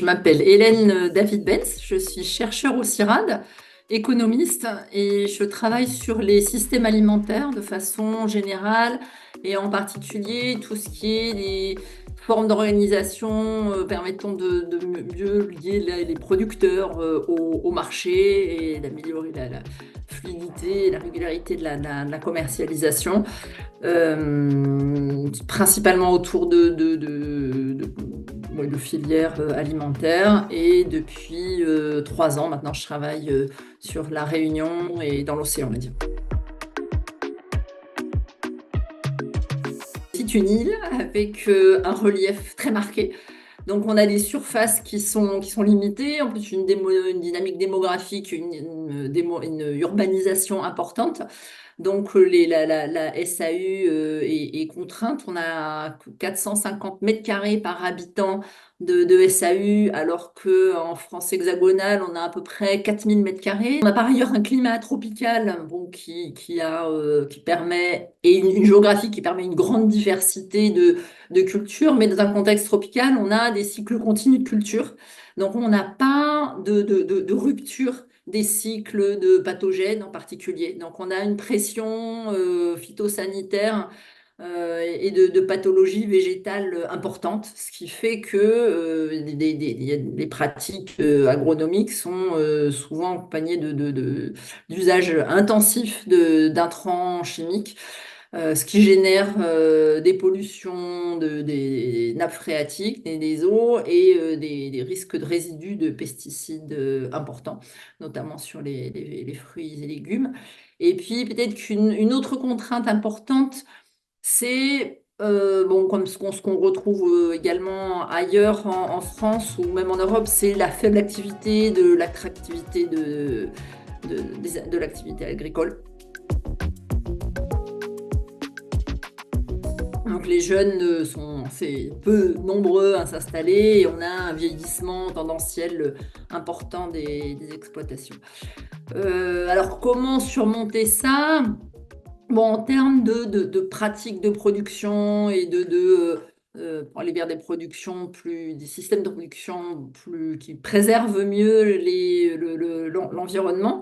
Je m'appelle Hélène David-Benz, je suis chercheure au CIRAD, économiste, et je travaille sur les systèmes alimentaires de façon générale et en particulier tout ce qui est des formes d'organisation permettant de mieux lier les producteurs au marché et d'améliorer la fluidité et la régularité de la commercialisation. Principalement autour ouais, de filières alimentaires. Et depuis 3 ans maintenant, je travaille sur la Réunion et dans l'océan Indien. C'est une île avec un relief très marqué. Donc, on a des surfaces qui sont limitées, en plus une dynamique démographique, une urbanisation importante. Donc, la SAU est contrainte. On a 450 mètres carrés par habitant de SAU, alors qu'en France hexagonale, on a à peu près 4000 mètres carrés. On a par ailleurs un climat tropical bon, qui permet, et une géographie qui permet une grande diversité de cultures, mais dans un contexte tropical, on a des cycles continus de culture. Donc, on n'a pas de rupture des cycles de pathogènes en particulier. Donc, on a une pression phytosanitaire et de pathologies végétales importantes, ce qui fait que les pratiques agronomiques sont souvent accompagnées d'usages intensifs d'intrants chimiques, ce qui génère des pollutions des nappes phréatiques, des eaux et des risques de résidus de pesticides importants, notamment sur les fruits et légumes. Et puis peut-être qu'une autre contrainte importante, c'est bon, comme ce qu'on retrouve également ailleurs en France ou même en Europe, c'est la faible activité de l'attractivité de l'activité agricole. Donc les jeunes sont assez peu nombreux à s'installer et on a un vieillissement tendanciel important des exploitations. Alors comment surmonter ça? Bon, en termes de pratiques de production et pour aller vers des productions des systèmes de production qui préservent mieux l'environnement.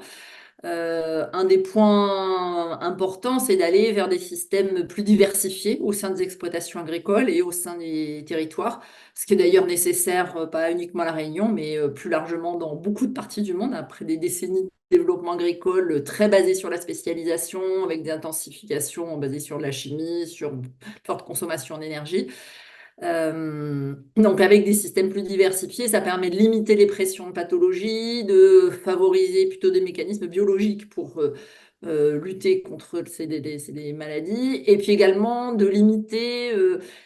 Un des points importants, c'est d'aller vers des systèmes plus diversifiés au sein des exploitations agricoles et au sein des territoires, ce qui est d'ailleurs nécessaire, pas uniquement à La Réunion, mais plus largement dans beaucoup de parties du monde, après des décennies de développement agricole très basé sur la spécialisation, avec des intensifications basées sur la chimie, sur une forte consommation d'énergie. Donc avec des systèmes plus diversifiés, ça permet de limiter les pressions de pathologie, de favoriser plutôt des mécanismes biologiques pour lutter contre ces maladies, et puis également de limiter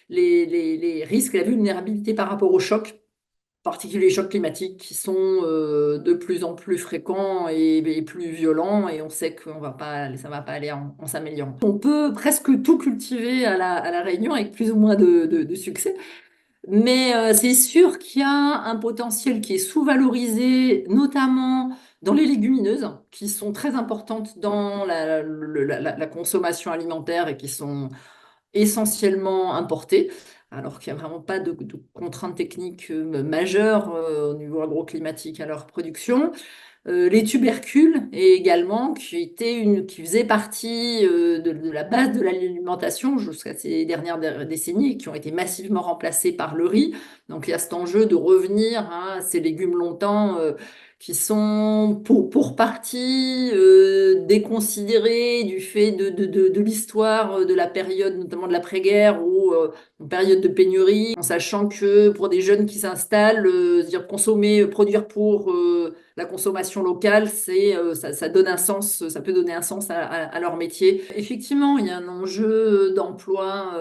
les risques et la vulnérabilité par rapport aux chocs, en particulier les chocs climatiques qui sont de plus en plus fréquents et plus violents, et on sait que ça va pas aller en s'améliorant. On peut presque tout cultiver à la Réunion avec plus ou moins de succès. Mais c'est sûr qu'il y a un potentiel qui est sous-valorisé, notamment dans les légumineuses, qui sont très importantes dans la consommation alimentaire et qui sont essentiellement importées, alors qu'il n'y a vraiment pas de contraintes techniques majeures au niveau agroclimatique à leur production. Les tubercules et également qui faisaient partie de la base de l'alimentation jusqu'à ces dernières décennies et qui ont été massivement remplacés par le riz. Donc il y a cet enjeu de revenir à ces légumes longtemps qui sont pour partie déconsidérés du fait de l'histoire de la période, notamment de l'après-guerre ou une période de pénurie, en sachant que pour des jeunes qui s'installent, dire consommer, produire pour la consommation locale, ça donne un sens, ça peut donner un sens à leur métier. Effectivement, il y a un enjeu d'emploi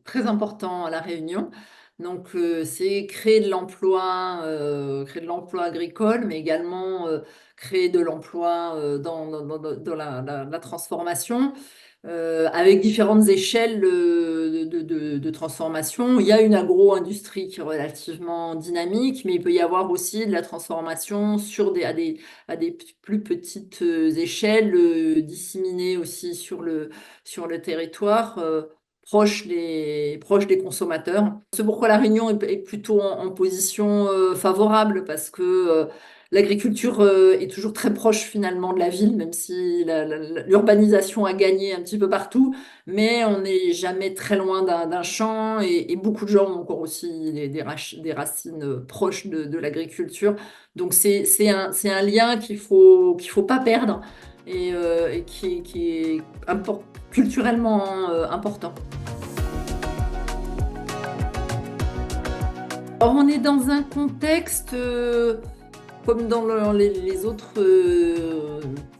très important à La Réunion. Donc, c'est créer de l'emploi agricole, mais également créer de l'emploi dans la transformation avec différentes échelles de transformation. Il y a une agro-industrie qui est relativement dynamique, mais il peut y avoir aussi de la transformation à des plus petites échelles, disséminées aussi sur le territoire. proche des consommateurs. C'est pourquoi La Réunion est plutôt en position favorable, parce que l'agriculture est toujours très proche finalement de la ville, même si l'urbanisation a gagné un petit peu partout, mais on n'est jamais très loin d'un champ, et beaucoup de gens ont encore aussi des racines proches de l'agriculture. Donc c'est un lien qu'il faut pas perdre, et qui est culturellement important. Alors, on est dans un contexte, comme dans les autres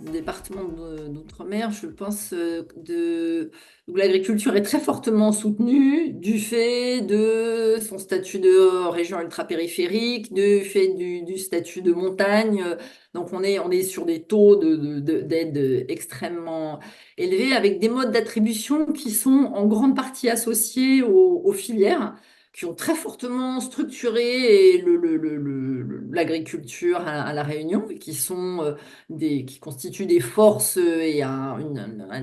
départements d'outre-mer, je pense, où l'agriculture est très fortement soutenue du fait de son statut de région ultra-périphérique, du fait du statut de montagne. Donc, on est sur des taux d'aide extrêmement élevés, avec des modes d'attribution qui sont en grande partie associés aux filières, qui ont très fortement structuré l'agriculture à La Réunion, et qui sont qui constituent des forces et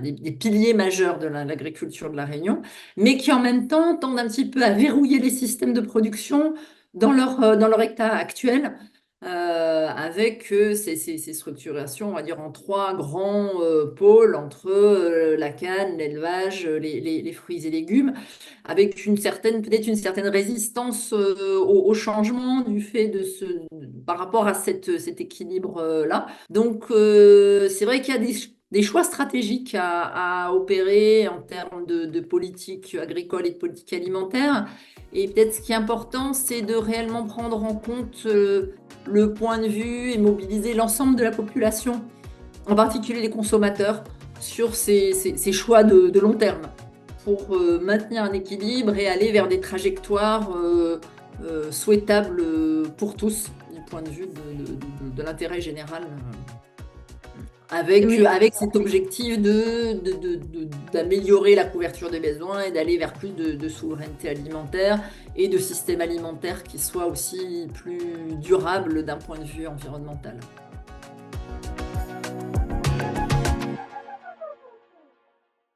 des piliers majeurs de l'agriculture de La Réunion, mais qui en même temps tendent un petit peu à verrouiller les systèmes de production dans leur état actuel, avec ces structurations, on va dire, en trois grands pôles, entre la canne, l'élevage, les fruits et légumes, avec peut-être une certaine résistance au changement, du fait par rapport à cet équilibre-là. Donc, c'est vrai qu'il y a des choix stratégiques à opérer en termes de politique agricole et de politique alimentaire. Et peut-être ce qui est important, c'est de réellement prendre en compte le point de vue et mobiliser l'ensemble de la population, en particulier les consommateurs, sur ces choix de long terme, pour maintenir un équilibre et aller vers des trajectoires souhaitables pour tous, du point de vue de l'intérêt général, Oui, avec cet objectif d'améliorer la couverture des besoins et d'aller vers plus de souveraineté alimentaire et de systèmes alimentaires qui soient aussi plus durables d'un point de vue environnemental.